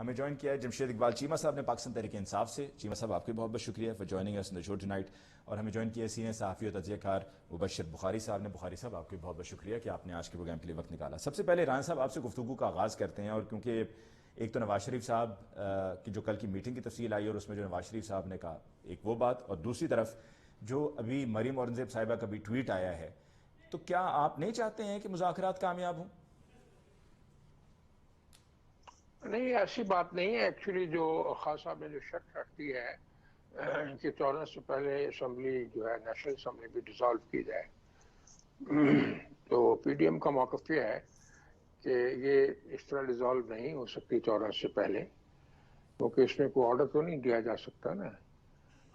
ہمیں جوائن کیا ہے جمشید اقبال چیمہ صاحب نے پاکستان تحریک انصاف سے. چیمہ صاحب آپ کا بہت بہت شکریہ for joining us in the show tonight. اور ہمیں جوائن کیا ہے سینئر صحافی اور تجزیہ کار مبشر بخاری صاحب نے. بخاری صاحب آپ کا بہت بہت شکریہ کہ آپ نے آج کے پروگرام کے لیے وقت نکالا. سب سے پہلے عران صاحب آپ سے گفتگو کا آغاز کرتے ہیں, اور کیونکہ ایک تو نواز شریف صاحب کی جو کل کی میٹنگ کی تفصیل آئی اور اس میں جو نواز شریف صاحب نے کہا ایک وہ بات, اور دوسری طرف جو ابھی مریم اورنگزیب صاحبہ کا بھی ٹویٹ آیا ہے, تو کیا آپ نہیں چاہتے ہیں کہ مذاکرات کامیاب ہوں؟ نہیں, ایسی بات نہیں ہے. ایکچولی جو خان صاحب نے جو شرط رکھی ہے کہ 14 سے پہلے اسمبلی جو ہے نیشنل اسمبلی بھی ڈیزالو کی جائے, تو پی ڈی ایم کا موقف یہ ہے کہ یہ اس طرح ڈیزالو نہیں ہو سکتی 14 سے پہلے, کیونکہ اس میں کوئی آرڈر تو نہیں دیا جا سکتا نا.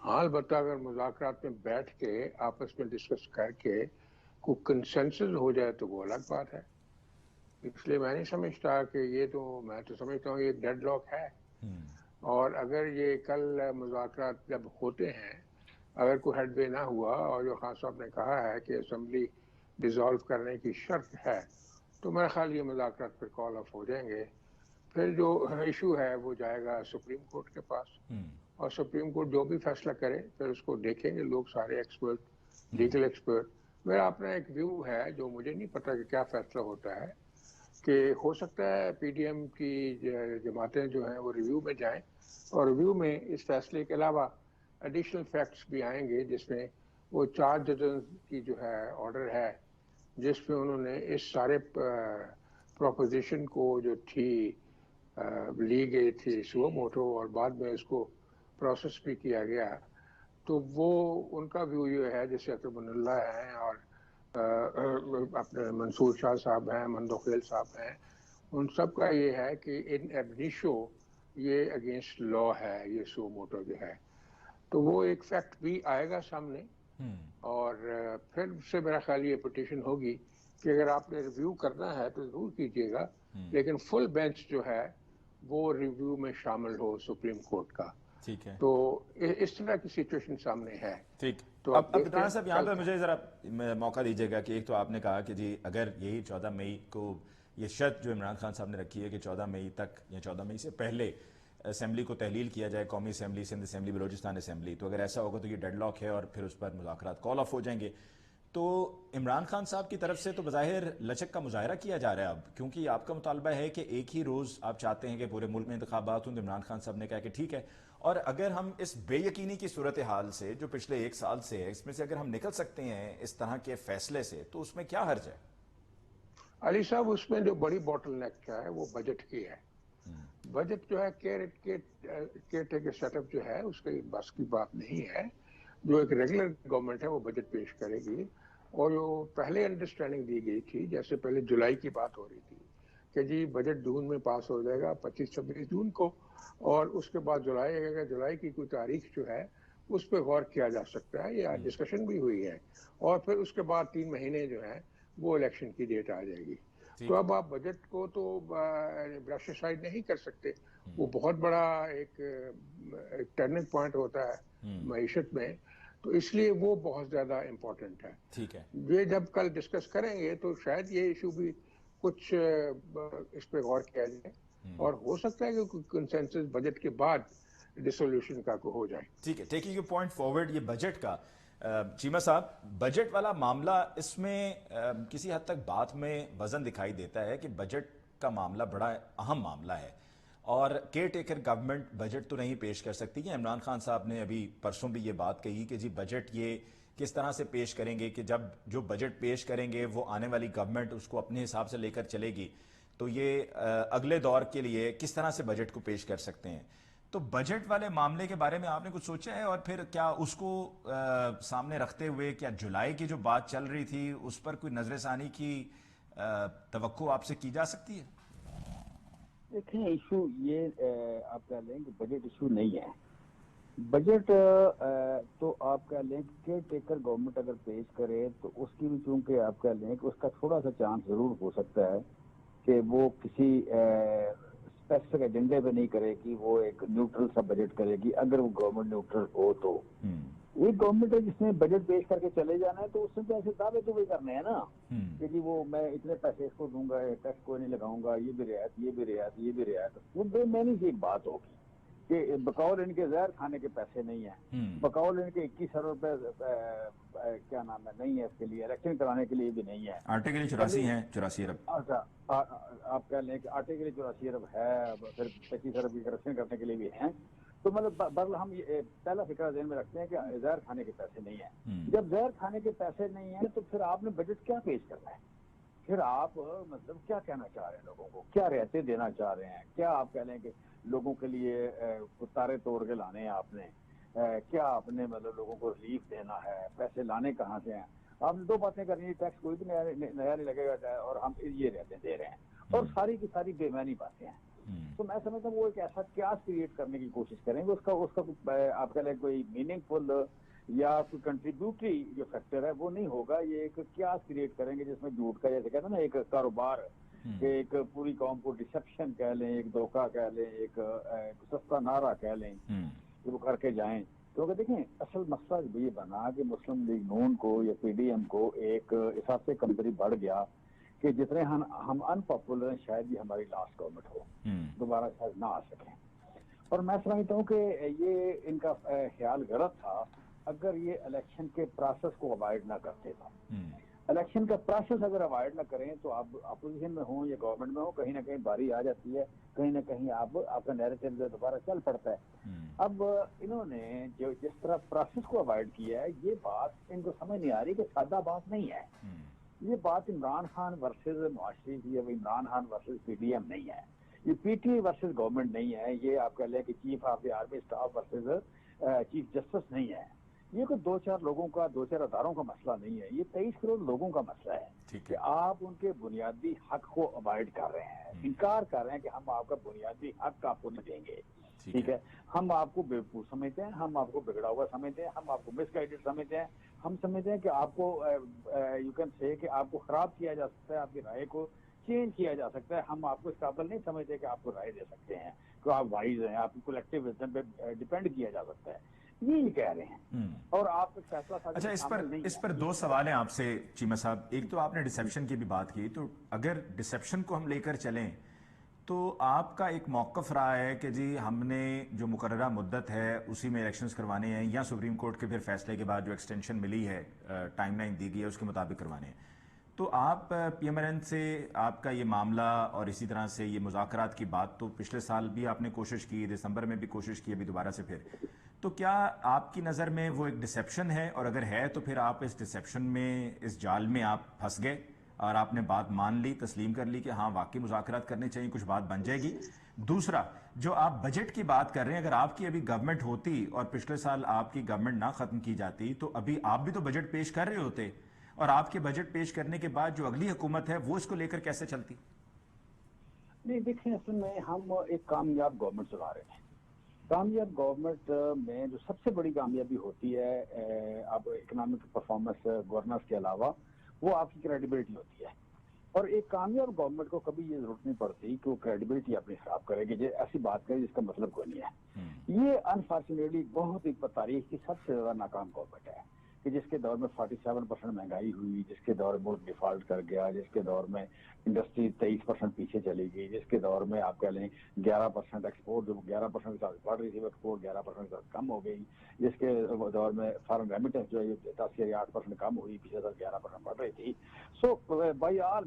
ہاں, البتہ اگر مذاکرات میں بیٹھ کے آپس میں ڈسکس کر کے کوئی کنسنسس ہو جائے تو وہ الگ بات ہے. اس لیے میں نہیں سمجھتا کہ یہ تو, میں تو سمجھتا ہوں یہ ڈیڈ لاک ہے. اور اگر یہ کل مذاکرات جب ہوتے ہیں, اگر کوئی ہیڈ وے نہ ہوا اور جو خان صاحب نے کہا ہے کہ اسمبلی ڈیزالو کرنے کی شرط ہے, تو میرا خیال یہ مذاکرات پھر کال آف ہو جائیں گے. پھر جو ایشو ہے وہ جائے گا سپریم کورٹ کے پاس, اور سپریم کورٹ جو بھی فیصلہ کرے پھر اس کو دیکھیں گے لوگ سارے ایکسپرٹ, لیگل ایکسپرٹ. میرا اپنا ایک ویو ہے جو مجھے نہیں پتا کہ کیا فیصلہ ہوتا ہے, کہ ہو سکتا ہے پی ڈی ایم کی جماعتیں جو ہیں وہ ریویو میں جائیں, اور ریویو میں اس فیصلے کے علاوہ ایڈیشنل فیکٹس بھی آئیں گے, جس میں وہ 4 ججز کی جو ہے آرڈر ہے, جس میں انہوں نے اس سارے پروپوزیشن کو جو تھی لی گئی تھی سو موٹو, اور بعد میں اس کو پروسیس بھی کیا گیا, تو وہ ان کا ویو یہ ہے, جیسے اطمن اللہ ہیں اور اپنے منصور شاہ صاحب ہیں, مندوخیل صاحب ہیں, ان سب کا یہ ہے کہ ان ایبنیشو یہ اگینسٹ لا ہے, یہ سو موٹو جو ہے. تو وہ ایک فیکٹ بھی آئے گا سامنے, اور پھر سے میرا خیال یہ پٹیشن ہوگی کہ اگر آپ نے ریویو کرنا ہے تو ضرور کیجیے گا, لیکن فل بینچ جو ہے وہ ریویو میں شامل ہو سپریم کورٹ کا. ٹھیک ہے, تو اس طرح کی سچویشن سامنے ہے. ٹھیک. تو اب دیکھتے عمران ہیں صاحب یہاں پہ مجھے ذرا موقع دیجیے گا کہ ایک تو آپ نے کہا کہ جی اگر یہی 14 مئی کو یہ شرط جو عمران خان صاحب نے رکھی ہے کہ 14 مئی تک یا 14 مئی سے پہلے اسمبلی کو تحلیل کیا جائے, قومی assembly, Sindh assembly, Balochistan assembly, تو اگر ایسا ہوگا تو یہ ڈیڈ لاک ہے اور پھر اس پر مذاکرات کال آف ہو جائیں گے. تو عمران خان صاحب کی طرف سے تو بظاہر لچک کا مظاہرہ کیا جا رہا ہے اب, کیونکہ آپ کا مطالبہ ہے کہ ایک ہی روز آپ چاہتے ہیں کہ پورے ملک میں انتخابات ہوں. عمران خان صاحب نے کہا کہ ٹھیک ہے, اور اگر ہم اس بے یقینی کی صورتحال سے جو پچھلے 1 سال سے ہے اس میں سے اگر ہم نکل سکتے ہیں اس طرح کے فیصلے سے, تو اس میں کیا حرج ہے؟ علی صاحب, اس میں جو بڑی باٹل نیک کیا ہے وہ بجٹ کی ہے. بجٹ جو ہے کیئر ٹیکر سیٹ اپ جو ہے اس کی بس کی بات نہیں ہے. جو ایک ریگولر گورنمنٹ ہے وہ بجٹ پیش کرے گی, اور جو پہلے انڈرسٹینڈنگ دی گئی تھی, جیسے پہلے جولائی کی بات ہو رہی تھی کہ جی بجٹ جون میں پاس ہو جائے گا 25-26 جون کو, اور اس کے بعد جولائی کی کوئی تاریخ جو ہے اس پہ غور کیا جا سکتا ہے, یا ڈسکشن بھی ہوئی ہے, اور پھر اس کے بعد 3 مہینے جو ہیں وہ الیکشن کی ڈیٹ آ جائے گی. تو اب آپ بجٹ کو تو برش سائڈ نہیں کر سکتے, وہ بہت بڑا ایک ٹرننگ پوائنٹ ہوتا ہے معیشت میں, تو اس لیے وہ بہت زیادہ امپورٹنٹ ہے. ٹھیک ہے, یہ جب کل ڈسکس کریں گے تو شاید یہ ایشو بھی کچھ اس پہ غور کیا جائے, اور ہو سکتا ہے کہ کنسنسس بجٹ کے بعد ڈسولوشن کا ہو جائے. ٹھیک ہے, ٹیکنگ یو پوائنٹ فارورڈ, یہ بجٹ کا چیمہ صاحب بجٹ والا معاملہ, اس میں کسی حد تک بات میں وزن دکھائی دیتا ہے کہ بجٹ کا معاملہ بڑا اہم معاملہ ہے, اور کیئر ٹیکر گورنمنٹ بجٹ تو نہیں پیش کر سکتی. کہ عمران خان صاحب نے ابھی پرسوں بھی یہ بات کہی کہ جی بجٹ یہ کس طرح سے پیش کریں گے, کہ جب جو بجٹ پیش کریں گے وہ آنے والی گورنمنٹ اس کو اپنے حساب سے لے کر چلے گی, تو یہ اگلے دور کے لیے کس طرح سے بجٹ کو پیش کر سکتے ہیں. تو بجٹ والے معاملے کے بارے میں آپ نے کچھ سوچا ہے, اور پھر کیا اس کو سامنے رکھتے ہوئے کیا جولائی کی جو بات چل رہی تھی اس پر کوئی نظر ثانی کی توقع آپ سے کی جا سکتی ہے؟ دیکھیں, ایشو یہ آپ کہہ لیں کہ بجٹ ایشو نہیں ہے. بجٹ تو آپ کہہ لیں کہ کیئر ٹیکر گورنمنٹ اگر پیش کرے تو اس کی بھی چونکہ آپ کہہ لیں کہ اس کا تھوڑا سا چانس ضرور ہو سکتا ہے کہ وہ کسی اسپیسیفک ایجنڈے پہ نہیں کرے گی, وہ ایک نیوٹرل سا بجٹ کرے گی, اگر وہ گورنمنٹ نیوٹرل ہو تو. ایک گورنمنٹ ہے جس نے بجٹ پیش کر کے چلے جانا ہے، تو اس میں تو ایسے دعوے تو بھی کرنے ہیں نا کہ جی وہ میں اتنے پیسے اس کو دوں گا، ٹیکس کوئی نہیں لگاؤں گا، یہ بھی رعایت، یہ بھی رعایت، یہ بھی رعایت. وہ بے معنی سی ایک بات ہوگی کہ بقول ان کے زہر کھانے کے پیسے نہیں ہیں، بقول ان کے 21 ارب روپے کیا نام ہے نہیں ہے اس کے لیے، الیکشن کرانے کے لیے بھی نہیں ہے. آٹے کے لیے 84 ہیں، 84 ارب. اچھا آپ کہہ لیں کہ آٹے کے لیے 84 ارب ہے، پھر 25 ارب کی کریکشن کرنے کے لیے بھی ہیں. تو مطلب بہرحال ہم یہ پہلا فکرہ ذہن میں رکھتے ہیں کہ زہر کھانے کے پیسے نہیں ہیں. جب زہر کھانے کے پیسے نہیں ہیں تو پھر آپ نے بجٹ کیا پیش کرنا ہے؟ پھر آپ مطلب کیا کہنا چاہ رہے ہیں لوگوں کو، کیا رعایتیں دینا چاہ رہے ہیں؟ کیا آپ کہہ لیں کہ لوگوں کے لیے تارے توڑ کے لانے ہیں آپ نے؟ کیا آپ نے مطلب لوگوں کو ریلیف دینا ہے؟ پیسے لانے کہاں سے ہیں؟ آپ نے دو باتیں کرنی، ٹیکس کوئی بھی نیا نہیں لگے گا اور ہم یہ رعایتیں دے رہے ہیں، اور ساری کی ساری بے معنی باتیں ہیں. تو میں سمجھتا ہوں وہ ایک ایسا قیاس کریٹ کرنے کی کوشش کریں گے، اس کا آپ کہہ لیں کوئی میننگ فل یا کوئی کنٹریبیوٹری جو فیکٹر ہے وہ نہیں ہوگا. یہ ایک قیاس کریٹ کریں گے جس میں جھوٹ کا، جیسے کہتے ہیں نا ایک کاروبار کہ ایک پوری قوم کو ڈسیپشن کہہ لیں، ایک دھوکہ کہہ لیں، ایک سستا نعرہ کہہ لیں کہ وہ کر کے جائیں. کیونکہ دیکھیں اصل مسئلہ یہ بنا کہ مسلم لیگ نون کو یا پی ڈی ایم کو ایک حساب سے کمزوری بڑھ گیا کہ جتنے ہم ان پاپولر ہیں شاید یہ ہماری لاسٹ گورنمنٹ ہو، دوبارہ شاید نہ آ سکیں. اور میں سمجھتا ہوں کہ یہ ان کا خیال غلط تھا اگر یہ الیکشن کے پروسیس کو اوائڈ نہ کرتے تھے. الیکشن کا پروسیس اگر اوائڈ نہ کریں تو آپ اپوزیشن میں ہوں یا گورنمنٹ میں ہوں، کہیں نہ کہیں باری آ جاتی ہے، کہیں نہ کہیں آپ کا نیریٹو دوبارہ چل پڑتا ہے. اب انہوں نے جو جس طرح پروسیس کو اوائڈ کیا ہے، یہ بات ان کو سمجھ نہیں آ رہی کہ سادہ بات نہیں ہے. یہ بات عمران خان ورسز معاشرے کی، اب Imran Khan versus P D M نہیں ہے، یہ P T I versus government نہیں ہے، یہ آپ کہہ لیں کہ chief of the army staff versus chief justice نہیں ہے. یہ کوئی دو چار لوگوں کا، دو چار اداروں کا مسئلہ نہیں ہے، یہ 23 کروڑ لوگوں کا مسئلہ ہے کہ آپ ان کے بنیادی حق کو اوائڈ کر رہے ہیں، انکار کر رہے ہیں کہ ہم آپ کا بنیادی حق آپ کو نہیں دیں گے. ٹھیک ہے، ہم آپ کو بیوقوف سمجھتے ہیں، ہم آپ کو بگڑا ہوا سمجھتے ہیں، ہم آپ کو مس گائیڈڈ سمجھتے ہیں، ہم سمجھتے ہیں کہ آپ کو یو کین سے کہ آپ کو خراب کیا جا سکتا ہے، آپ کی رائے کو چینج کیا جا سکتا ہے. ہم آپ کو اس قابل نہیں سمجھتے کہ آپ کو رائے دے سکتے ہیں، کہ آپ وائز ہیں، آپ کی کولیکٹیو وزڈم پہ ڈیپینڈ کیا جا سکتا ہے. یہ کہہ رہے ہیں اور آپ فیصلہ. اچھا، اس پر دو سوال ہیں آپ سے چیمہ صاحب. ایک تو آپ نے ڈسیپشن کی بھی بات کی، تو اگر ڈسیپشن کو ہم لے کر چلیں تو آپ کا ایک موقف رہا ہے کہ جی ہم نے جو مقررہ مدت ہے اسی میں الیکشنز کروانے ہیں، یا سپریم کورٹ کے پھر فیصلے کے بعد جو ایکسٹینشن ملی ہے، ٹائم لائن دی گئی ہے، اس کے مطابق کروانے ہیں. تو آپ پی ایم ایل این سے آپ کا یہ معاملہ اور اسی طرح سے یہ مذاکرات کی بات تو پچھلے سال بھی آپ نے کوشش کی، دسمبر میں بھی کوشش کی، ابھی دوبارہ سے پھر، تو کیا آپ کی نظر میں وہ ایک ڈسیپشن ہے؟ اور اگر ہے تو پھر آپ اس ڈسیپشن میں، اس جال میں آپ پھنس گئے اور آپ نے بات مان لی، تسلیم کر لی کہ ہاں واقعی مذاکرات کرنے چاہیے، کچھ بات بن جائے گی. دوسرا، جو آپ بجٹ کی بات کر رہے ہیں، اگر آپ کی ابھی گورنمنٹ ہوتی اور پچھلے سال آپ کی گورنمنٹ نہ ختم کی جاتی تو ابھی آپ بھی تو بجٹ پیش کر رہے ہوتے، اور آپ کے بجٹ پیش کرنے کے بعد جو اگلی حکومت ہے وہ اس کو لے کر کیسے چلتی؟ نہیں دیکھیں، اصل میں ہم ایک کامیاب گورنمنٹ چلا رہے ہیں. کامیاب گورنمنٹ میں جو سب سے بڑی کامیابی ہوتی ہے اب اکنامک پرفارمنس گورننس کے علاوہ، وہ آپ کی کریڈیبلٹی ہوتی ہے. اور ایک کامیاب گورنمنٹ کو کبھی یہ ضرورت نہیں پڑتی کہ وہ کریڈیبلٹی اپنی خراب کرے کہ ایسی بات کرے جس کا مطلب کوئی نہیں ہے. یہ انفارچونیٹلی بہت ہی تاریخ کی سب سے زیادہ ناکام گورنمنٹ ہے کہ جس کے دور میں 47% مہنگائی ہوئی، جس کے دور میں ملک ڈیفالٹ کر گیا، جس کے دور میں انڈسٹری 23% پیچھے چلی گئی، جس کے دور میں آپ کہہ لیں 11% ایکسپورٹ، جو 11% کے ساتھ بڑھ رہی تھی ایکسپورٹ 11% کے ساتھ کم ہو گئی، جس کے دور میں فارن ریمیٹنس جو ہے 10 یا 8% کم ہوئی، پچھلے سال 11% بڑھ رہی تھی. سو بائی آل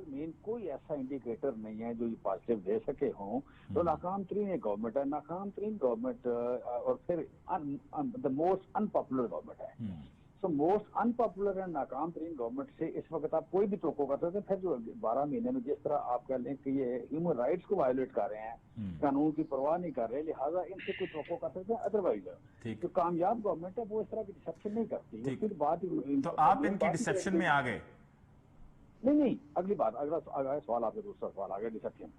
مین کوئی ایسا انڈیکیٹر نہیں ہے جو یہ پازیٹیو دے سکے ہوں. تو ناکام ترین ایک گورنمنٹ ہے، ناکام ترین گورنمنٹ، اور پھر the most unpopular government ہے. So most unpopular and ناکام ترین گورنمنٹ سے اس وقت آپ کوئی بھی توقع کر سکتے ہیں. پھر جو 12 مہینے میں جس طرح آپ کہہ لیں کہ یہ ہیومن رائٹس کو وائلیٹ کر رہے ہیں، قانون کی پرواہ نہیں کر رہے، لہٰذا ان سے کوئی توقع کر سکتے ہیں. ادروائز جو کامیاب گورنمنٹ ہے وہ اس طرح کی ڈسیپشن نہیں کرتی. پھر بات تو آپ ان کی ڈسیپشن میں آ گئے؟ نہیں، اگلی بات، اگلا سوال آپ کا دوسرا سوال آ گیا ڈسیپشن.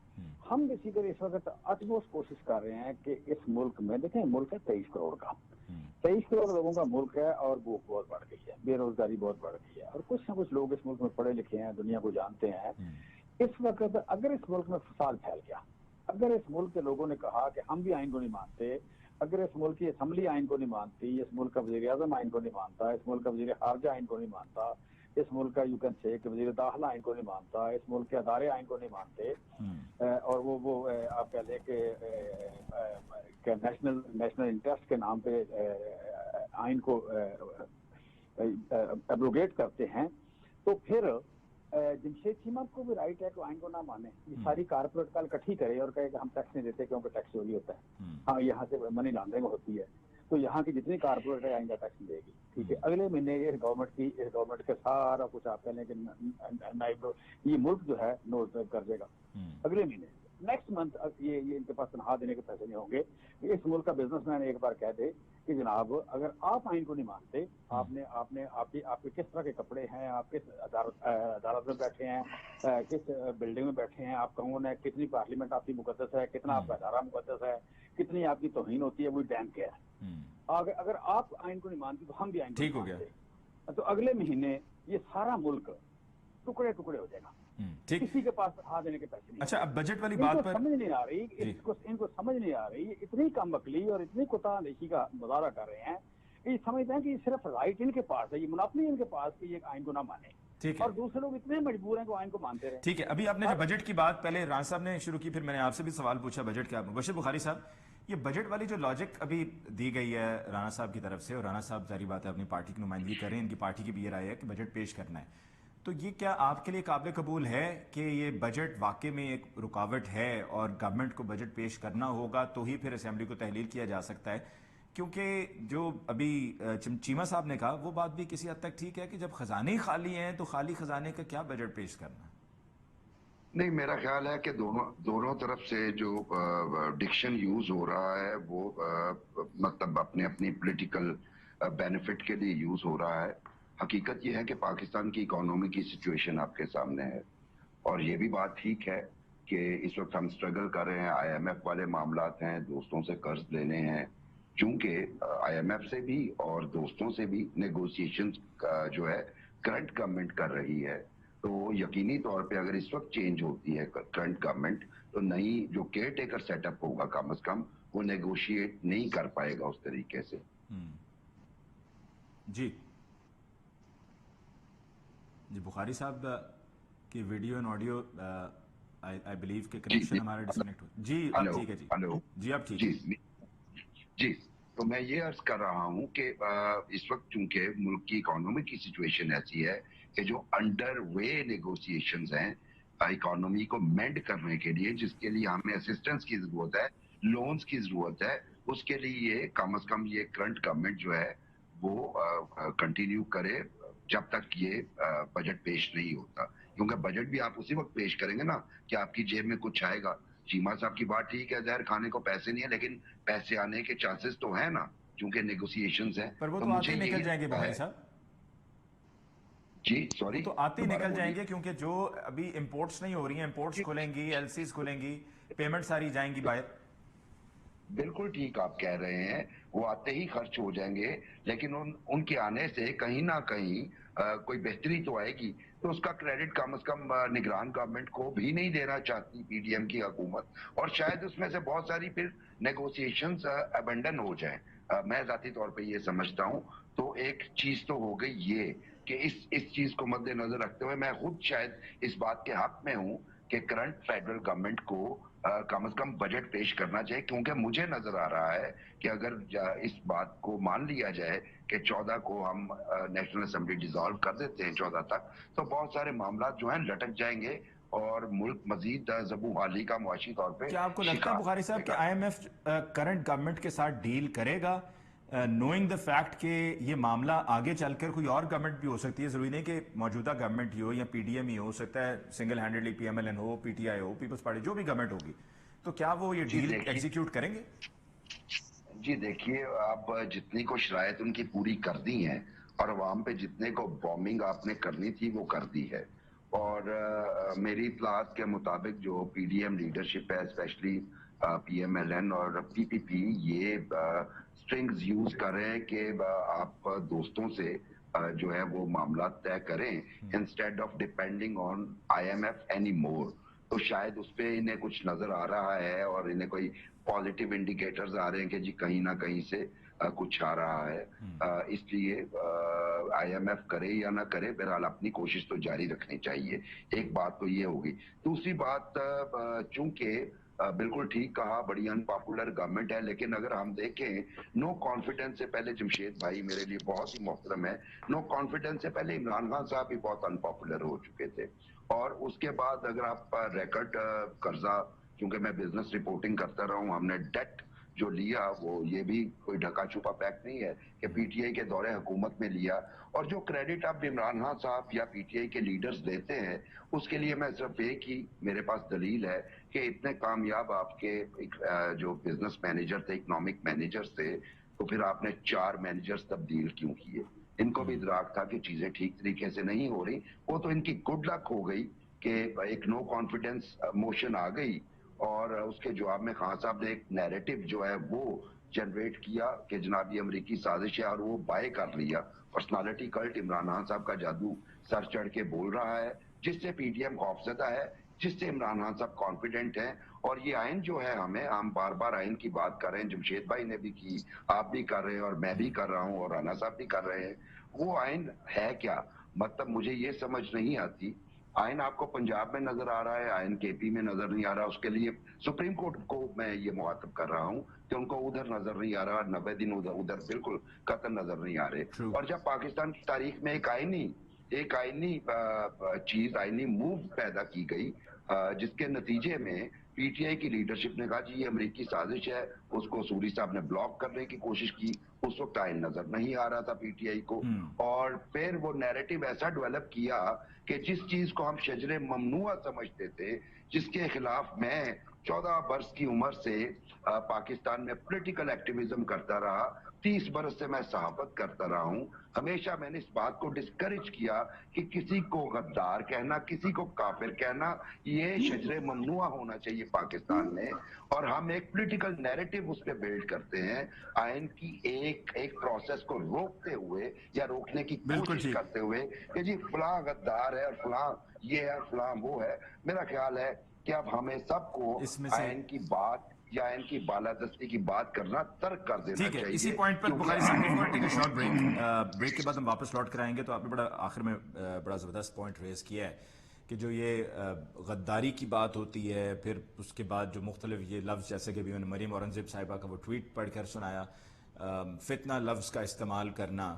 ہم بیسیکلی اس وقت اٹموسٹ کوشش کر رہے ہیں کہ اس ملک میں، دیکھیں ملک ہے 23 کروڑ کا، 23 کروڑ لوگوں کا ملک ہے، اور وہ بہت بڑھ گئی ہے، بے روزگاری بہت بڑھ گئی ہے، اور کچھ نہ کچھ لوگ اس ملک میں پڑھے لکھے ہیں، دنیا کو جانتے ہیں. اس وقت اگر اس ملک میں فساد پھیل گیا، اگر اس ملک کے لوگوں نے کہا کہ ہم بھی آئین کو نہیں مانتے، اگر اس ملک کی اسمبلی آئین کو نہیں مانتی، اس ملک کا وزیر اعظم آئین کو نہیں مانتا، اس ملک کا وزیر خارجہ آئین کو نہیں مانتا، اس ملک کا یو کین سے کہ وزیر داخلہ آئین کو نہیں مانتا، اس ملک کے ادارے آئین کو نہیں مانتے، اور وہ آپ کہہ لیں کہ نیشنل انٹرسٹ کے نام پہ آئین کو ایبروگیٹ کرتے ہیں، تو پھر جمشید چیمہ کو بھی رائٹ ہے کہ آئین کو نہ مانے. یہ ساری کارپوریٹ کل اکٹھی کرے اور کہے کہ ہم ٹیکس نہیں دیتے کیونکہ ٹیکس چوری ہوتا ہے. ہاں یہاں سے منی لانڈرنگ ہوتی ہے، تو یہاں کی جتنی کارپوریٹ ہے آئندہ ٹیکس نہیں دے گی. ٹھیک ہے، اگلے مہینے اس گورنمنٹ کے سارا کچھ آپ کہہ لیں کہ نائب یہ ملک جو ہے نوٹ کر دے گا اگلے مہینے. نیکسٹ منتھ یہ ان کے پاس تنخواہ دینے کے پیسے نہیں ہوں گے. اس ملک کا بزنس مین ایک بار کہہ دے کہ جناب اگر آپ آئین کو نہیں مانتے، آپ کے کس طرح کے کپڑے ہیں، آپ کس عدالت میں بیٹھے ہیں، کس بلڈنگ میں بیٹھے ہیں، آپ کون ہے، کتنی پارلیمنٹ آپ کی مقدس ہے، کتنا آپ کا ادارہ مقدس ہے، کتنی آپ کی توہین ہوتی ہے، وہ ڈیم کیا ہے. اگر آپ آئین کو نہیں مانتے تو ہم بھی آئین کو نہیں مانتے. تو اگلے مہینے یہ سارا ملک ٹکڑے ٹکڑے ہو جائے گا. کسی کے پاس تنخواہ دینے کے پیسے نہیں. اچھا، اب بجٹ والی بات پر سمجھ نہیں آ رہی، ان کو سمجھ نہیں آ رہی، اتنی کم عقلی اور اتنی کوتاہ اندیشی کا مظاہرہ کر رہے ہیں کہ یہ سمجھتے ہیں کہ یہ صرف رائٹ ان کے پاس ہے، یہ منافی ان کے پاس کہ یہ آئین کو نہ مانے، اور دوسرے لوگ اتنے مجبور ہیں کہ آئین کو مانتے رہیں. ٹھیک ہے، ابھی آپ نے جو بجٹ کی بات پہلے رانا صاحب نے شروع کی، پھر میں نے آپ سے بھی سوال پوچھا بجٹ کے. آپ مبشر بخاری صاحب، یہ بجٹ والی جو لاجک ابھی دی گئی ہے رانا صاحب کی طرف سے، اور رانا صاحب ظاہری بات ہے اپنی پارٹی کی نمائندگی کر رہے ہیں، ان کی پارٹی کی بھی یہ رائے ہے کہ بجٹ پیش کرنا ہے، تو یہ کیا آپ کے لیے قابل قبول ہے کہ یہ بجٹ واقع میں ایک رکاوٹ ہے اور گورنمنٹ کو بجٹ پیش کرنا ہوگا تو ہی پھر اسمبلی کو تحلیل کیا جا سکتا ہے؟ کیونکہ جو ابھی چیمہ صاحب نے کہا وہ بات بھی کسی حد تک ٹھیک ہے کہ جب خزانے ہی خالی ہیں تو خالی خزانے کا کیا بجٹ پیش کرنا؟ نہیں، میرا خیال ہے کہ دونوں طرف سے جو ڈکشن یوز ہو رہا ہے وہ مطلب اپنی پولیٹیکل بینیفٹ کے لیے یوز ہو رہا ہے. حقیقت یہ ہے کہ پاکستان کی اکانومی کی سچویشن آپ کے سامنے ہے، اور یہ بھی بات ٹھیک ہے کہ اس وقت ہم سٹرگل کر رہے ہیں. آئی ایم ایف والے معاملات ہیں، دوستوں سے قرض لینے ہیں، چونکہ آئی ایم ایف سے بھی اور دوستوں سے بھی نیگوسیشن جو ہے کرنٹ گورنمنٹ کر رہی ہے. تو یقینی طور پہ اگر اس وقت چینج ہوتی ہے کرنٹ گورنمنٹ تو نئی جو کیئر ٹیکر سیٹ اپ ہوگا کم از کم وہ نیگوشیٹ نہیں کر پائے گا اس طریقے سے. جی بخاری صاحب کی video and audio I believe کہ کنیکشن ہمارا ڈسکنیکٹ ہو. جی اب ٹھیک ہے. ہلو جی اب ٹھیک ہے. جی تو میں یہ عرض کر رہا ہوں کہ اس وقت چونکہ ملک کی اکانومی کی سچویشن ایسی ہے کہ جو انڈر وے نیگوسیشنز ہیں اکانومی کو مینڈ کرنے کے لیے، جس کے لیے ہمیں اسسٹنس کی ضرورت ہے، لونز کی ضرورت ہے، اس کے لیے کم از کم یہ کرنٹ گورنمنٹ جو ہے وہ کنٹینیو کرے جب تک یہ بجٹ پیش نہیں ہوتا. کیونکہ بجٹ بھی آپ اسی وقت پیش کریں گے نا کہ آپ کی جیب میں کچھ آئے گا. چیمہ صاحب کی بات ٹھیک ہے، زہر کھانے کو پیسے نہیں ہے، لیکن پیسے آنے کے چانسز تو ہیں نا، چونکہ نیگوسیشنز ہیں. پر وہ تو آتے ہی نکل جائیں گے بخاری صاحب. جی سوری، تو آتے ہی نکل جائیں گے کیونکہ جو ابھی امپورٹس نہیں ہو رہی ہیں، امپورٹس کھولیں گی، ایل سیز کھولیں گی، پیمنٹ ساری جائیں گی باہر. بالکل ٹھیک آپ کہہ رہے ہیں، وہ آتے ہی خرچ ہو جائیں گے، لیکن ان کے آنے سے کہیں نہ کہیں کوئی بہتری تو آئے گی. تو اس کا کریڈٹ کم از کم نگران گورنمنٹ کو بھی نہیں دینا چاہتی پی ڈی ایم کی حکومت، اور شاید اس میں سے بہت ساری پھر نیگوسیشنز ابنڈن ہو جائیں. میں ذاتی طور پہ یہ سمجھتا ہوں. تو ایک چیز تو ہو گئی یہ کہ اس چیز کو مد نظر رکھتے ہوئے میں خود شاید اس بات کے حق میں ہوں کہ کرنٹ فیڈرل گورنمنٹ کو کم از کم بجٹ پیش کرنا چاہیے. کیونکہ مجھے نظر آ رہا ہے کہ اگر اس بات کو مان لیا جائے کہ 14 کو ہم نیشنل اسمبلی ڈیزالو کر دیتے ہیں 14 تک، تو بہت سارے معاملات جو ہیں لٹک جائیں گے اور ملک مزید زبوں حالی کا معاشی طور پہ. کیا آپ کو لگتا ہے بخاری صاحب کہ I M F current government کے ساتھ ڈیل کرے گا نوئنگ دا فیکٹ کہ یہ معاملہ آگے چل کر کوئی اور گورنمنٹ بھی ہو سکتی ہے، ضروری نہیں کہ موجودہ گورنمنٹ ہی ہو یا پی ڈی ایم ہی ہو سکتا ہے single handedly P M L N ہو، پی ٹی آئی ہو، پیپلز پارٹی، جو بھی گورنمنٹ ہوگی، تو کیا وہ یہ ڈیل ایگزیکیوٹ کریں گے؟ جی دیکھیے، آپ جتنی کو شرائط ان کی پوری کر دی ہیں اور عوام پہ جتنے کو بومبنگ آپ نے کرنی تھی وہ کر دی ہے. اور میری اطلاعات کے مطابق جو پی ڈی ایم لیڈرشپ ہے، specially P M L N اور پی پی پی، یہ سٹرنگز یوز کر رہے ہیں کہ آپ دوستوں سے جو ہے وہ معاملات طے کریں instead of depending on I M if any more. تو شاید اس پہ انہیں کچھ نظر آ رہا ہے اور انہیں کوئی پازیٹیو انڈیکیٹرز آ رہے ہیں کہ جی کہیں نہ کہیں سے کچھ آ رہا ہے. اس لیے آئی ایم ایف کرے یا نہ کرے بہرحال اپنی کوشش تو جاری رکھنی چاہیے. ایک بات تو یہ ہوگی. دوسری بات چونکہ بالکل ٹھیک کہا بڑی ان پاپولر گورنمنٹ ہے, لیکن اگر ہم دیکھیں نو کانفیڈنس سے پہلے جمشید بھائی میرے لیے بہت ہی محترم ہے, نو کانفیڈنس سے پہلے عمران خان صاحب بھی بہت ان پاپولر ہو چکے تھے. اور اس کے بعد اگر آپ ریکارڈ قرضہ, کیونکہ میں بزنس رپورٹنگ کرتا رہا ہوں, ہم نے ڈیٹ جو لیا وہ یہ بھی کوئی ڈھکا چھپا فیکٹ نہیں ہے کہ پی ٹی آئی کے دور حکومت میں لیا. اور جو کریڈٹ آپ عمران خان صاحب یا پی ٹی آئی کے لیڈرز دیتے ہیں اس کے لیے میں صرف ایک ہی میرے پاس دلیل ہے کہ اتنے کامیاب آپ کے جو بزنس مینیجر تھے, اکنامک مینیجر تھے, تو پھر آپ نے 4 مینیجرز تبدیل کیوں کیے؟ ان کو بھی ادراک تھا کہ چیزیں ٹھیک طریقے سے نہیں ہو رہی. وہ تو ان کی گڈ لک ہو گئی کہ ایک نو کانفیڈنس موشن آ گئی اور اس کے جواب میں خان صاحب نے ایک نیریٹو جو ہے وہ جنریٹ کیا کہ جناب یہ امریکی سازش ہے, اور وہ بائے کر لیا. پرسنالٹی کلٹ عمران خان صاحب کا جادو سر چڑھ کے بول رہا ہے, جس سے پی ٹی ایم خوفزدہ ہے, جس سے عمران خان صاحب کانفیڈنٹ ہیں. اور یہ آئین جو ہے ہم بار بار آئین کی بات کر رہے ہیں, جمشید بھائی نے بھی کی, آپ بھی کر رہے ہیں, اور میں بھی کر رہا ہوں, اور رانا صاحب بھی کر رہے ہیں. وہ آئین ہے کیا؟ مطلب مجھے یہ سمجھ نہیں آتی. آئین آپ کو پنجاب میں نظر آ رہا ہے, آئین کے پی میں نظر نہیں آ رہا. اس کے لیے سپریم کورٹ کو میں یہ مخاطب کر رہا ہوں کہ ان کو ادھر نظر نہیں آ رہا, 90 دن ادھر بالکل قطع نظر نہیں آ رہے. اور جب پاکستان کی تاریخ میں ایک آئینی چیز, آئینی موو پیدا کی گئی جس کے نتیجے میں پی ٹی آئی کی لیڈرشپ نے کہا جی یہ امریکی سازش ہے, اس کو سوری صاحب نے بلاک کرنے کی کوشش کی. اس وقت آئین نظر نہیں آ رہا تھا پی ٹی آئی کو, اور پھر وہ نیریٹو ایسا ڈیولپ کیا کہ جس چیز کو ہم شجر ممنوع سمجھتے تھے, جس کے خلاف میں 14 برس کی عمر سے پاکستان میں پولیٹیکل ایکٹیویزم کرتا رہا, 30 برس سے میں صحافت کرتا رہا ہوں, ہمیشہ میں نے اس بات کو ڈسکریج کیا کہ کسی کو غدار کہنا, کسی کو کافر کہنا, یہ شجر ممنوع ہونا چاہیے پاکستان میں. اور ہم ایک پولیٹیکل نیریٹو اس پہ بلڈ کرتے ہیں, آئین کی ایک پروسیس کو روکتے ہوئے یا روکنے کی کوشش کرتے ہوئے کہ جی فلاں غدار ہے اور فلاں یہ ہے اور فلاں وہ ہے. میرا خیال ہے کہ اب ہمیں سب کو آئین کی بات یا ان کی بالادستی کی بات کرنا ترک کر دینا ٹھیک ہے. چاہیے. اسی پوائنٹ پر بخاری صاحب ٹیک اے شارٹ بریک کے بعد ہم واپس لوٹ کر آئیں گے. تو آپ نے بڑا آخر میں بڑا زبردست پوائنٹ ریز کیا ہے کہ جو یہ غداری کی بات ہوتی ہے, پھر اس کے بعد جو مختلف یہ لفظ جیسے کہ بھی مریم اورنگزیب صاحبہ کا وہ ٹویٹ پڑھ کر سنایا, فتنہ لفظ کا استعمال کرنا,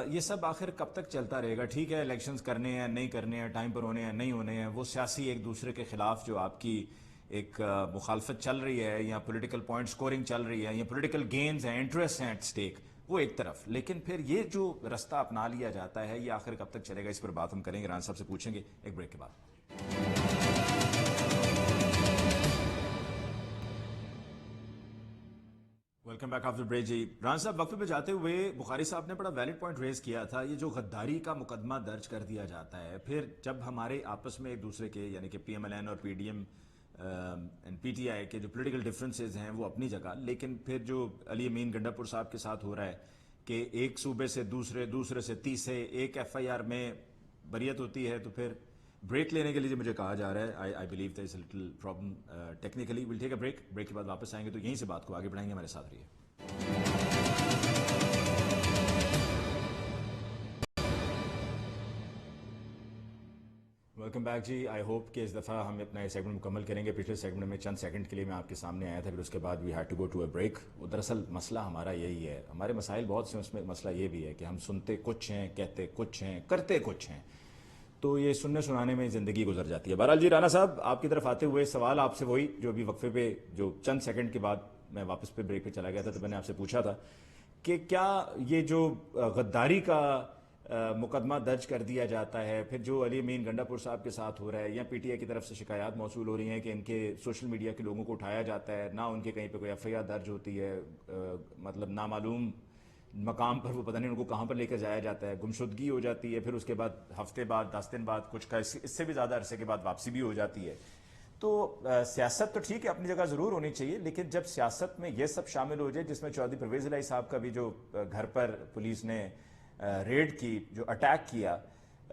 یہ سب آخر کب تک چلتا رہے گا؟ ٹھیک ہے الیکشنز کرنے ہیں نہیں کرنے ہیں, ٹائم پر ہونے ہیں نہیں ہونے ہیں, وہ سیاسی ایک دوسرے کے خلاف جو آپ کی ایک مخالفت چل رہی ہے یا پولیٹیکل پوائنٹ سکورنگ چل رہی ہے یا پولیٹیکل گینز ہیں, انٹرسٹ ہیں ایٹ سٹیک, وہ ایک طرف. لیکن پھر یہ جو رستہ اپنا لیا جاتا ہے یہ آخر کب تک چلے گا؟ اس پر بات ہم کریں گے, رانا صاحب سے پوچھیں گے ایک بریک کے بعد. Welcome back after break. جی رانا صاحب, وقفے پہ جاتے ہوئے بخاری صاحب نے بڑا ویلڈ پوائنٹ ریز کیا تھا, یہ جو غداری کا مقدمہ درج کر دیا جاتا ہے, پھر جب ہمارے آپس میں ایک دوسرے کے یعنی کہ پی ایم ایل این اور P D M P T I کے جو پولیٹیکل ڈفرینسز ہیں وہ اپنی جگہ, لیکن پھر جو علی امین گنڈا پور صاحب کے ساتھ ہو رہا ہے کہ ایک صوبے سے دوسرے سے تیسرے ایک ایف آئی آر میں بریت ہوتی ہے, تو پھر بریک لینے کے لیے مجھے کہا جا رہا ہے. I believe there is a little problem technically. We'll take a break کے بعد واپس آئیں گے تو یہیں سے بات کو آگے بڑھائیں گے. ہمارے ساتھ رہیے. ویلکم بیک جی. آئی ہوپ کہ اس دفعہ ہم اپنا سیگمنٹ مکمل کریں گے. پچھلے سیگمنٹ میں چند سیکنڈ کے لیے میں آپ کے سامنے آیا تھا, پھر اس کے بعد we had to go to a break. دراصل مسئلہ ہمارا یہی ہے, ہمارے مسائل بہت سے, اس میں مسئلہ یہ بھی ہے کہ ہم سنتے کچھ ہیں, کہتے کچھ ہیں, کرتے کچھ ہیں, تو یہ سننے سنانے میں زندگی گزر جاتی ہے. بہرحال جی رانا صاحب آپ کی طرف آتے ہوئے سوال آپ سے وہی جو ابھی وقفے پہ جو چند سیکنڈ کے بعد میں واپس پہ بریک پہ چلا گیا تھا, تو میں نے آپ سے پوچھا تھا کہ کیا یہ جو غداری کا مقدمہ درج کر دیا جاتا ہے, پھر جو علی امین گنڈا پور صاحب کے ساتھ ہو رہا ہے, یا پی ٹی آئی کی طرف سے شکایات موصول ہو رہی ہیں کہ ان کے سوشل میڈیا کے لوگوں کو اٹھایا جاتا ہے, نہ ان کے کہیں پہ کوئی ایف آئی آر درج ہوتی ہے, مطلب نامعلوم مقام پر وہ پتہ نہیں ان کو کہاں پر لے کر جایا جاتا ہے, گمشدگی ہو جاتی ہے, پھر اس کے بعد ہفتے بعد 10 دن بعد کچھ کا اس سے بھی زیادہ عرصے کے بعد واپسی بھی ہو جاتی ہے. تو سیاست تو ٹھیک ہے اپنی جگہ ضرور ہونی چاہیے, لیکن جب سیاست میں یہ سب شامل ہو جائے, جس میں چودھری پرویز الہی صاحب کا بھی جو گھر پر پولیس نے ریڈ کی, جو اٹیک کیا,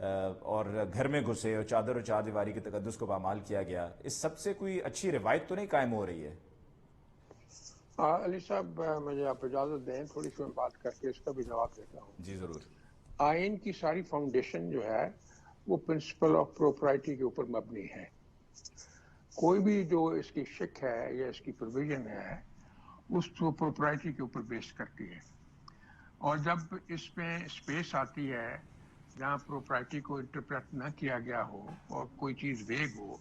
اور گھر میں گھسے اور چادر و چاردیواری کے تقدس کو پامال کیا گیا، اس سب سے کوئی اچھی روایت تو نہیں قائم ہو رہی ہے؟ علی صاحب مجھے آپ اجازت دیں تھوڑی سی میں بات کر کے اس کا بھی جواب دیتا ہوں. جی ضرور. آئین کی ساری فاؤنڈیشن جو ہے وہ پرنسپل آف پروپرائٹی کے اوپر مبنی ہے. کوئی بھی جو اس کی شک ہے یا اس کی پروویژن ہے اس کو پروپرائٹی کے اوپر بیس کرتی ہے. اور جب اس میں اسپیس آتی ہے جہاں پروپرائٹی کو انٹرپریٹ نہ کیا گیا ہو اور کوئی چیز ویگ ہو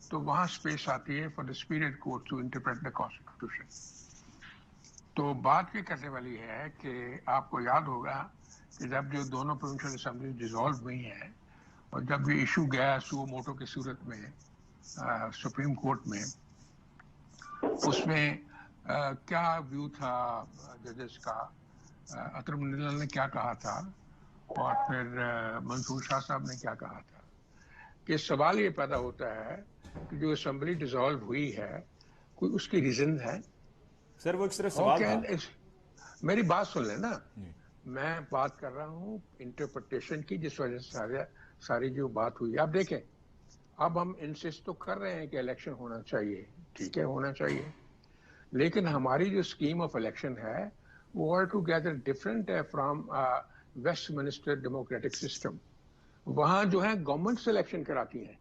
تو وہاں اسپیس آتی ہے for the separate court to interpret the constitution. تو بات یہ کرنے والی ہے کہ آپ کو یاد ہوگا کہ جب جو دونوں پروونشل اسمبلی ڈیزالو ہوئی ہیں اور جب یہ ایشو گیا سو موٹو کی صورت میں سپریم کورٹ میں، اس میں کیا ویو تھا ججز کا، اطہر منیلال نے کیا کہا تھا اور پھر منصور شاہ صاحب نے کیا کہا تھا، کہ سوال یہ پیدا ہوتا ہے کہ جو اسمبلی ڈیزالو ہوئی ہے کوئی اس کی ریزن ہے؟ سر وہ ایک صرف سوال تھا. میری بات سن لیں نا، میں بات کر رہا ہوں انٹرپریٹیشن کی جس وجہ سے ساری جو بات ہوئی. آپ دیکھیں اب ہم انسسٹ تو کر رہے ہیں کہ الیکشن ہونا چاہیے، ٹھیک ہے ہونا چاہیے، لیکن ہماری جو اسکیم آف الیکشن ہے وہ آل ٹوگیدر ڈفرینٹ ہے from Westminster democratic system. وہاں جو ہے گورنمنٹ سے الیکشن کراتی ہیں،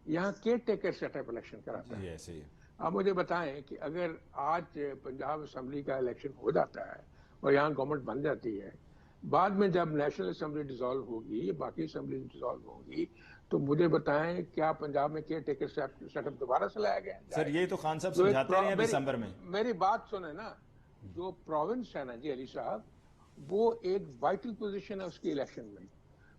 یہاں caretaker set up election کراتا ہے. ایسے ہی. آپ مجھے بتائیں کہ اگر آج پنجاب اسمبلی کا الیکشن ہو جاتا ہے اور یہاں گورنمنٹ بن جاتی ہے، بعد میں جب نیشنل اسمبلی ڈیزالو ہوگی یا باقی اسمبلی ڈیزالو ہوگی تو مجھے بتائیں کیا پنجاب میں کیئر ٹیکر سیٹ اپ دوبارہ سے لایا گیا؟ سر یہ تو خان صاحب سمجھاتے رہے ہیں دسمبر میں. میری بات سنیں نا، جو پروونس ہے نا جی علی صاحب، وہ ایک وائٹل پوزیشن ہے اس کی الیکشن میں.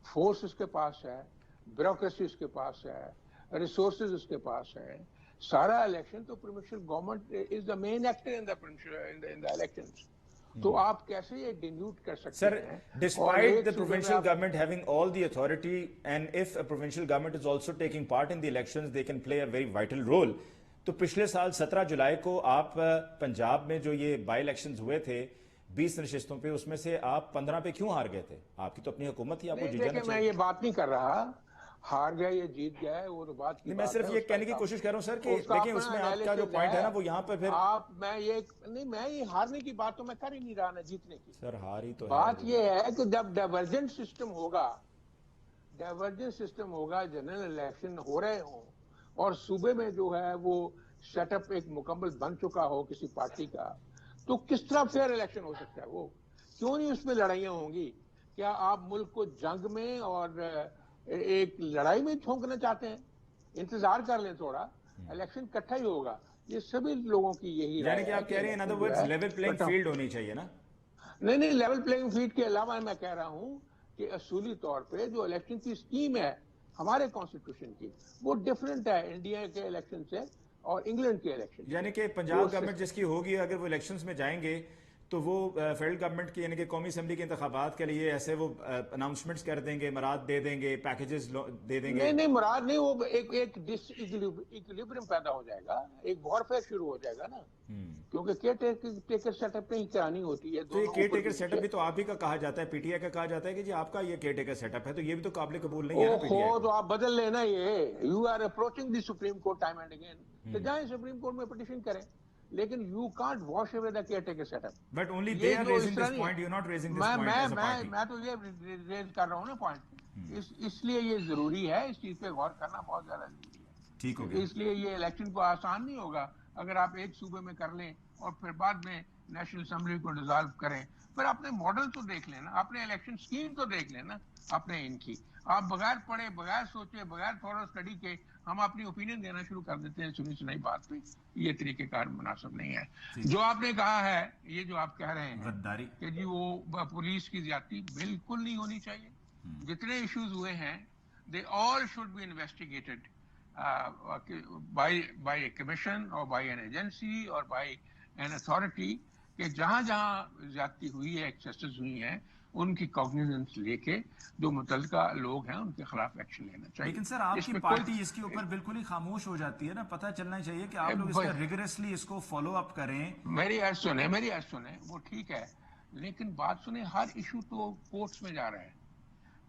فورس اس کے پاس ہے، بیوروکریسی اس کے پاس ہے، ریسورسز اس کے پاس ہیں. سارا الیکشن تو provincial government is the main actor in the elections. تو آپ کیسے یہ ڈینیوٹ کر سکتے Sir, ہیں؟ despite the provincial government having all the authority, and if a provincial government is also taking part in the elections, they can play a very vital role. تو پچھلے سال 17 جولائی کو آپ پنجاب میں جو یہ بائی الیکشنز ہوئے تھے 20 نشستوں پہ، اس میں سے آپ 15 پہ کیوں ہار گئے تھے؟ آپ کی تو اپنی حکومت تھی، آپ کو جیت جانا چاہیے. میں یہ بات نہیں کر رہا ہار گئے یا جیت گئے، وہ تو بات کی میں صرف یہ کہنے کی کوشش کر رہا ہوں سر کہ دیکھیں اس میں آپ کا جو پوائنٹ ہے نا وہ یہاں پہ پھر میں یہ ہارنے کی بات تو میں کر ہی نہیں رہا نا جیتنے کی. سر ہار ہی تو بات یہ ہے کہ جب ڈائیورجنٹ سسٹم ہوگا، جنرل الیکشن ہو رہے ہوں اور صوبے میں جو ہے وہ سیٹ اپ ایک مکمل بن چکا ہو کسی پارٹی کا، تو کس طرح فیئر الیکشن ہو سکتا ہے؟ وہ کیوں نہیں اس میں لڑائیاں ہوں گی؟ کیا آپ ملک کو جنگ میں اور ایک لڑائی میں جھونکنا چاہتے ہیں؟ انتظار کر لیں تھوڑا، الیکشن اکٹھا ہی ہوگا. یہ سبھی لوگوں کی یہی رائے ہے. یعنی کہ آپ کہہ رہے ہیں in other words level playing field ہونی چاہیے نا؟ نہیں، لیول پلینگ فیلڈ کے علاوہ میں کہہ رہا ہوں کہ اصولی طور پہ جو الیکشن کی اسکیم ہے ہمارے کانسٹیٹیوشن کی وہ ڈفرینٹ ہے انڈیا کے الیکشن سے اور انگلینڈ کے الیکشن. یعنی کہ پنجاب گورنمنٹ جس کی ہوگی اگر وہ الیکشنز میں جائیں گے تو وہ فیڈرل گورنمنٹ کی یعنی کہ قومی اسمبلی کے انتخابات کے لیے ایسے وہ اناؤنسمنٹس کر دیں گے، مراد دے دیں گے، پیکیجز دے دیں گے. نہیں مراد نہیں، وہ ایک ڈس ایکولیبریم پیدا ہو جائے گا، ایک وارفیئر شروع ہو جائے گا نا، کیونکہ کیئر ٹیکر سیٹ اپ نہیں کرانی ہوتی ہے. تو یہ کیئر ٹیکر سیٹ اپ بھی تو آپ ہی کا کہا جاتا ہے، پی ٹی آئی کا کہا جاتا ہے کہ جی آپ کا یہ کیئر ٹیکر سیٹ اپ ہے، تو یہ بھی تو قابل قبول نہیں ہے نا پی ٹی آئی. تو آپ بدل لینا، یہ you are approaching the supreme court time and again, تو جائیں سپریم کورٹ میں پٹیشن کریں، لیکن you can't wash away the caretaker setup. But only they are raising this point, you're not raising this point as a party. میں تو یہ raise کر رہا ہوں نا پوائنٹ، اس لیے یہ ضروری ہے، اس چیز پہ غور کرنا بہت زیادہ ضروری ہے. ٹھیک ہو گیا. اس لیے یہ الیکشن کو آسان نہیں ہوگا اگر آپ ایک صوبے میں کر لیں اور پھر بعد میں نیشنل اسمبلی کو ڈیزالو کریں. پھر اپنے ماڈل تو دیکھ لینا، اپنے الیکشن اسکیم تو دیکھ لینا اپنے ان کی. آپ بغیر پڑھے، بغیر سوچے، بغیر تھوڑا اسٹڈی کے ہم اپنی اوپینین دینا شروع کر دیتے ہیں سنی سنائی بات پہ. یہ طریقہ کار مناسب نہیں ہے. جو آپ نے کہا ہے، یہ جو آپ کہہ رہے ہیں غداری کہ جی وہ پولیس کی زیادتی، بالکل نہیں ہونی چاہیے. جتنے ایشوز ہوئے ہیں they all should be investigated by a commission or by an agency or by an authority. کہ جہاں جہاں زیادتی ہوئی ہے، ایکسیسز ہوئی ہیں، ان کی کاگنیزنس لے کے جو متعلقہ لوگ ہیں ان کے خلاف ایکشن لینا چاہیے. لیکن سر آپ کی پارٹی اس کے اوپر بالکل ہی خاموش ہو جاتی ہے نا. پتہ چلنا چاہیے کہ آپ لوگ اس کا ریگریسلی اس کو فالو اپ کریں. میری عرض سنیں، وہ ٹھیک ہے، لیکن بات سنیں، ہر ایشو تو کورٹس میں جا رہا ہے.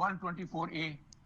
124A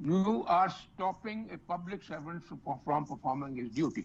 you are stopping a public servant from performing his duty.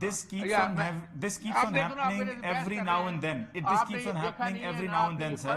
This keeps on happening every now and then. This keeps on happening every now and then, sir.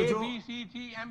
A-B-C-T-M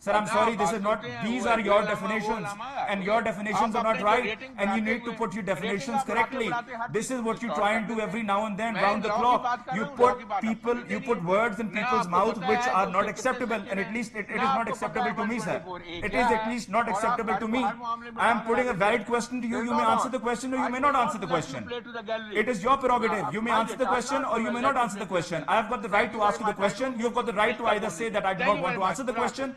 Sir, I'm sorry, this is not, these are your definitions and your definitions are not right and you need to put your definitions correctly. This is what you try and do every now and then round the clock. You put words in people's mouth which are not acceptable, and at least it is not acceptable to me, sir. It is at least not acceptable to me. I am putting a valid question to you. You may answer the question or you may not answer the question. It is your prerogative. You may answer the question or you may not answer the question. I have got the right to ask you the question. You have got the right to either say that I do not want to answer the question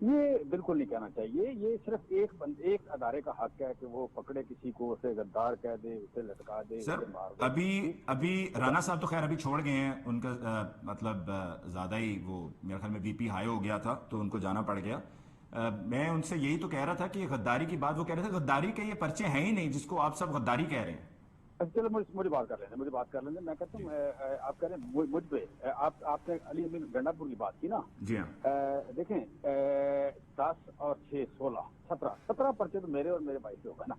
یہ بالکل نہیں کہنا چاہیے. یہ صرف ایک ادارے کا حق ہے کہ وہ پکڑے کسی کو, اسے غدار کہہ دے, اسے لٹکا دے, سر اسے مار دے. ابھی رانا صاحب تو خیر ابھی چھوڑ گئے ہیں, ان کا مطلب زیادہ ہی وہ میرے خیال میں بی پی ہائی ہو گیا تھا تو ان کو جانا پڑ گیا. میں ان سے یہی تو کہہ رہا تھا کہ غداری کی بات, وہ کہہ رہے تھے غداری کے یہ پرچے ہیں ہی نہیں جس کو آپ سب غداری کہہ رہے ہیں. چلو مجھے بات کر لیں. میں کہتا ہوں آپ کہہ رہے ہیں مجھ پہ, آپ نے علی امین گنڈا پور کی بات کی نا. جی ہاں. دیکھیں 10 اور 6 16 17 پرچے تو میرے اور میرے بھائی پہ ہوگا نا.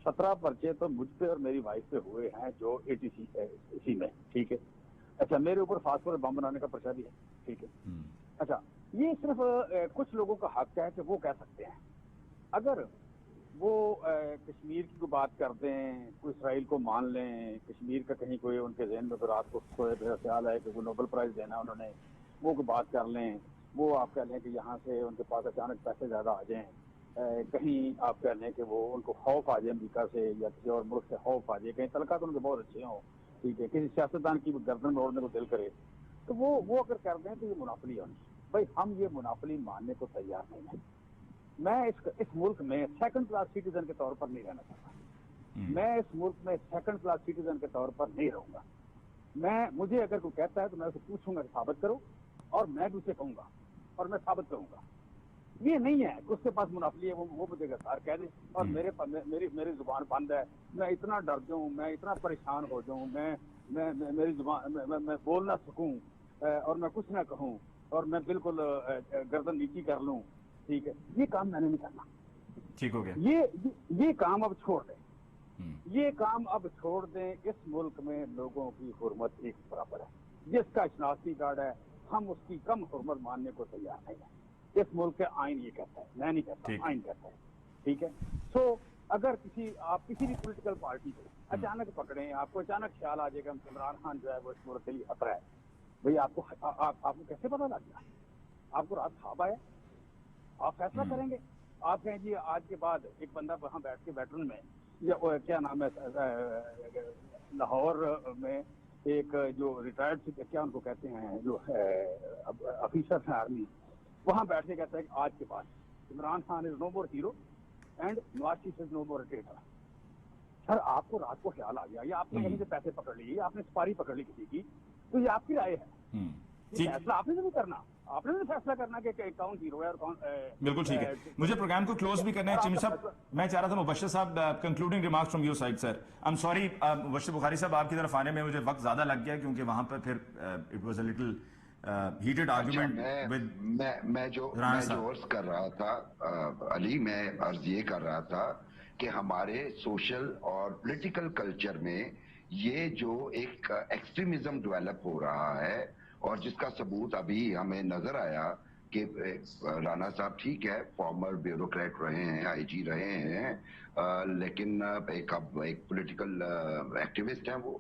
17 پرچے تو مجھ پہ اور میری وائف پہ ہوئے ہیں جو ATC میں, ٹھیک ہے. اچھا, میرے اوپر فاسفورس بم بنانے کا پرچہ بھی ہے, ٹھیک ہے. اچھا, یہ صرف کچھ لوگوں کا حق ہے کہ وہ کہہ سکتے ہیں. اگر وہ کشمیر کی کوئی بات کر دیں, کوئی اسرائیل کو مان لیں, کشمیر کا کہیں کوئی ان کے ذہن میں تو رات کو خیال ہے کہ کوئی نوبل پرائز دینا انہوں نے, وہ کوئی بات کر لیں, وہ آپ کہہ لیں کہ یہاں سے ان کے پاس اچانک پیسے زیادہ آ جائیں, کہیں آپ کہہ لیں کہ وہ ان کو خوف آ جائے امریکہ سے یا کسی اور ملک سے خوف آ جائے, کہیں تلقات ان کے بہت اچھے ہوں, ٹھیک ہے, کسی سیاستدان کی گردن موڑنے کو دل کرے, تو وہ اگر کر دیں تو یہ منافلی ہونی. بھائی ہم یہ منافلی ماننے کو تیار نہیں ہیں. میں اس ملک میں سیکنڈ کلاس سٹیزن کے طور پر نہیں رہنا چاہتا. میں اس ملک میں سیکنڈ کلاس سٹیزن کے طور پر نہیں رہوں گا. مجھے اگر کوئی کہتا ہے تو میں اسے پوچھوں گا کہ ثابت کرو, اور میں بھی اسے کہوں گا اور میں ثابت کروں گا. یہ نہیں ہے کہ اس کے پاس منافلی ہے وہ مجھے غدار کہہ دے اور میری زبان بند ہے, میں اتنا ڈر جاؤں, میں اتنا پریشان ہو جاؤں, میری زبان میں بول نہ سکوں اور میں کچھ نہ کہوں اور میں بالکل گردن نیچی کر لوں, ٹھیک ہے. یہ کام میں نے نہیں کرنا. ٹھیک ہو گیا. یہ کام اب چھوڑ دیں. یہ کام اب چھوڑ دیں. اس ملک میں لوگوں کی حرمت ایک برابر ہے. جس کا شناختی کارڈ ہے ہم اس کی کم حرمت ماننے کو تیار نہیں ہیں. اس ملک کے آئین یہ کہتا ہے, میں نہیں کہتا, آئین کہتا ہے, ٹھیک ہے. سو اگر آپ کسی بھی پولیٹیکل پارٹی کو اچانک پکڑیں, آپ کو اچانک خیال آ جائے گا عمران خان جو ہے وہ اس ملک کے لیے خطرہ ہے, بھائی آپ کو کیسے پتا لگ گیا؟ آپ کو رات خواب آیا, آپ فیصلہ کریں گے. آپ کہیں جی آج کے بعد ایک بندہ وہاں بیٹھ کے ویٹرن میں یا کیا نام ہے لاہور میں ایک جو ریٹائرڈ کیا ان کو کہتے ہیں جو افیسر ہیں آرمی, وہاں بیٹھ کے کہتا ہے کہ آج کے بعد Imran Khan is no more hero and Nawaz Sharif is no more traitor. Sir آپ کو رات کو خیال آ گیا یا آپ نے کہیں سے پیسے پکڑ لیے یا آپ نے سپاری پکڑ لی کسی کی, تو یہ آپ کی رائے ہے. فیصلہ آپ نے نہیں کرنا, آپ نے نہیں فیصلہ کرنا کہ کون ہیرو ہے اور کون. بالکل ٹھیک ہے. مجھے پروگرام کو کلوز بھی کرنا ہے. چمن صاحب میں چاہ رہا تھا مبشر صاحب concluding remarks from your side. Sir I am sorry Mubashir Bukhari صاحب, آپ کی طرف آنے میں مجھے وقت زیادہ لگ گیا کیونکہ وہاں پر پھر it was a little heated argument. میں جو عرض کر رہا تھا علی, میں عرض یہ کر رہا تھا کہ ہمارے سوشل اور پولیٹیکل کلچر میں یہ جو ایک ایکسٹریمزم ڈیولپ ہو رہا ہے اور جس کا ثبوت ابھی ہمیں نظر آیا کہ رانا صاحب ٹھیک ہے فارمر بیوروکریٹ رہے ہیں, IG رہے ہیں, لیکن ایک پولیٹیکل ایکٹیوسٹ ہیں, وہ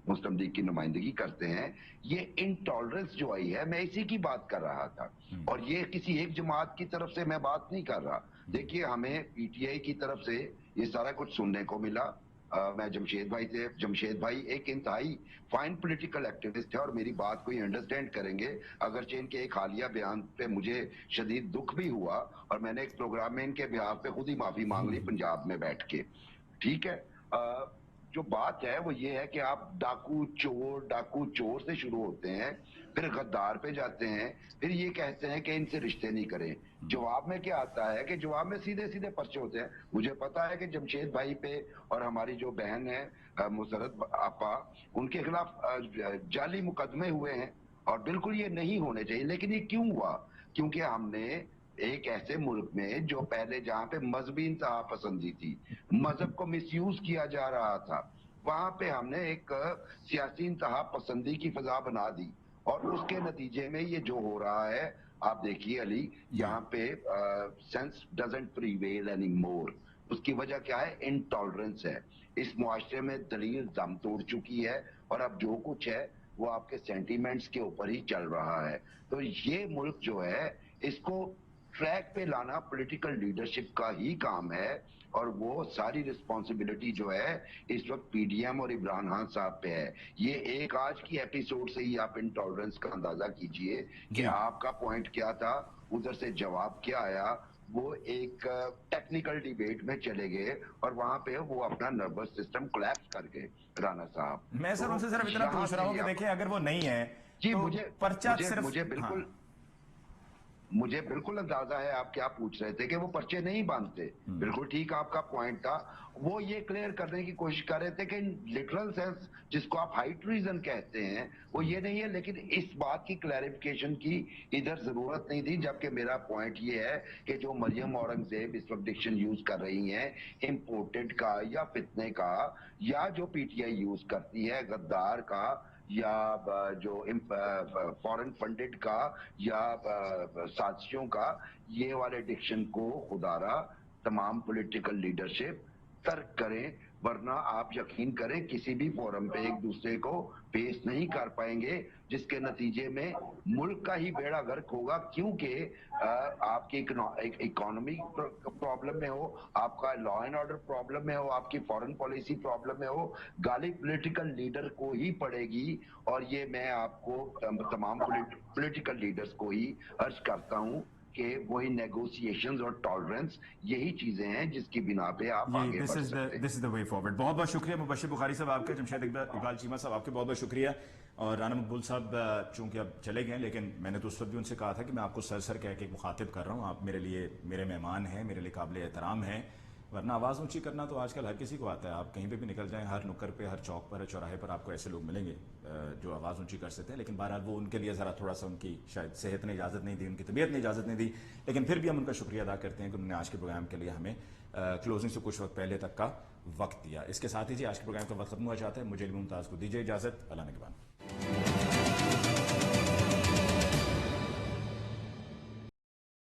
مسلم لیگ کی نمائندگی کرتے ہیں. یہ انٹالرنس جو آئی ہے میں اسی کی بات کر رہا تھا, اور یہ کسی ایک جماعت کی طرف سے میں بات نہیں کر رہا. دیکھیے ہمیں PTI کی طرف سے یہ سارا کچھ سننے کو ملا. میں جمشید بھائی ایک انتہائی فائن پولیٹیکل ایکٹیوسٹ ہے اور میری بات کو یہ انڈرسٹینڈ کریں گے, اگرچہ ان کے ایک حالیہ بیان پہ مجھے شدید دکھ بھی ہوا اور میں نے ایک پروگرام میں ان کے بیان پہ خود ہی معافی مانگ لی پنجاب میں بیٹھ کے, ٹھیک ہے. جو بات ہے وہ یہ ہے کہ آپ ڈاکو چور سے شروع ہوتے ہیں, پھر غدار پہ جاتے ہیں, پھر یہ کہتے ہیں کہ ان سے رشتے نہیں کریں. جواب میں کیا آتا ہے کہ جواب میں سیدھے پرچے ہوتے ہیں. مجھے پتا ہے کہ جمشید بھائی پہ اور ہماری جو بہن ہے مسرت آپا, ان کے خلاف جعلی مقدمے ہوئے ہیں اور بالکل یہ نہیں ہونے چاہیے. لیکن یہ کیوں ہوا؟ کیونکہ ہم نے ایک ایسے ملک میں جو پہلے جہاں پہ مذہبی انتہا پسندی تھی, مذہب کو مس یوز کیا جا رہا تھا, وہاں پہ ہم نے ایک سیاسی انتہا پسندی کی فضا بنا دی, اور اس کے نتیجے میں یہ جو ہو رہا ہے آپ دیکھیے علی, یہاں پہ sense doesn't prevail any more. اس کی وجہ کیا ہے؟ انٹالرنس ہے. اس معاشرے میں دلیل دم توڑ چکی ہے اور اب جو کچھ ہے وہ آپ کے سینٹیمنٹس کے اوپر ہی چل رہا ہے. تو یہ ملک جو ہے اس کو ٹریک پہ لانا پولیٹیکل لیڈرشپ کا ہی کام ہے, اور وہ ساری رسپانسبلٹی جو ہے اس وقت PDM اور عمران خان صاحب پہ ہے. یہ ایک آج کی ایپیسوڈ سے ہی آپ انٹالرنس کا اندازہ کیجئے کہ آپ کا پوائنٹ کیا تھا ادھر سے جواب کیا آیا وہ ایک ٹیکنیکل ڈیبیٹ میں چلے گئے اور وہاں پہ وہ اپنا نروس سسٹم کولیپس کر گئے رانا صاحب. میں سر ان سے صرف اتنا پوچھ رہا ہوں کہ دیکھیں اگر وہ نہیں ہے جی تو پرچہ صرف مجھے بالکل اندازہ ہے آپ کیا پوچھ رہے تھے کہ وہ پرچے نہیں باندھتے. بالکل ٹھیک آپ کا پوائنٹ تھا. وہ یہ کلیئر کرنے کی کوشش کر رہے تھے کہ لٹرل سینس جس کو آپ ہائی ٹریزن کہتے ہیں وہ یہ نہیں ہے, لیکن اس بات کی کلیریفیکیشن کی ادھر ضرورت نہیں تھی. جبکہ میرا پوائنٹ یہ ہے کہ جو مریم اورنگزیب اس وقت ڈکشن یوز کر رہی ہیں امپورٹڈ کا یا فتنے کا, یا جو پی ٹی آئی یوز کرتی ہے غدار کا, یا جو فورن فنڈڈ کا, یا سازشوں کا, یہ والے ڈکشن کو خدارا تمام پولیٹیکل لیڈرشپ ترک کریں. ورنہ آپ یقین کریں کسی بھی فورم پہ ایک دوسرے کو پیش نہیں کر پائیں گے, جس کے نتیجے میں ملک کا ہی بیڑا غرق ہوگا. کیونکہ آپ کی اکانومی پرابلم میں ہو, آپ کا لا اینڈ آرڈر پرابلم میں ہو, آپ کی فورن پالیسی پرابلم میں ہو, گالی پولیٹیکل لیڈر کو ہی پڑے گی. اور یہ میں آپ کو تمام پولیٹیکل لیڈرز کو ہی عرض کرتا ہوں کہ وہی نیگوسیشنز اور ٹالرنس یہی چیزیں ہیں جس کی بنا پہ آپ آگے بڑھ سکتے ہیں. دس از دا وے فارورڈ. بہت بہت شکریہ مبشر بخاری صاحب آپ کے, جمشید اقبال چیمہ صاحب آپ کے بہت بہت شکریہ. اور رانا مقبول صاحب چونکہ اب چلے گئے, لیکن میں نے تو اس وقت بھی ان سے کہا تھا کہ میں آپ کو سر کہہ کے مخاطب کر رہا ہوں. آپ میرے لیے میرے مہمان ہیں, میرے لیے قابل احترام ہیں. ورنہ آواز اونچی کرنا تو آج کل ہر کسی کو آتا ہے. آپ کہیں پہ بھی نکل جائیں, ہر نکر پہ, ہر چوک پر, ہر چوراہے پر آپ کو ایسے لوگ ملیں گے جو آواز اونچی کر سکتے ہیں. لیکن بہرحال وہ ان کے لیے ذرا تھوڑا سا ان کی شاید صحت نے اجازت نہیں دی, ان کی طبیعت نے اجازت نہیں دی. لیکن پھر بھی ہم ان کا شکریہ ادا کرتے ہیں کہ انہوں نے آج کے پروگرام کے لیے ہمیں کلوزنگ سے کچھ وقت پہلے تک کا وقت دیا. اس کے ساتھ ہی جی آج کے پروگرام کا وقت ختم ہوا چاہتا ہے. مجھے علی ممتاز کو دیجیے اجازت. اللہ نگہبان.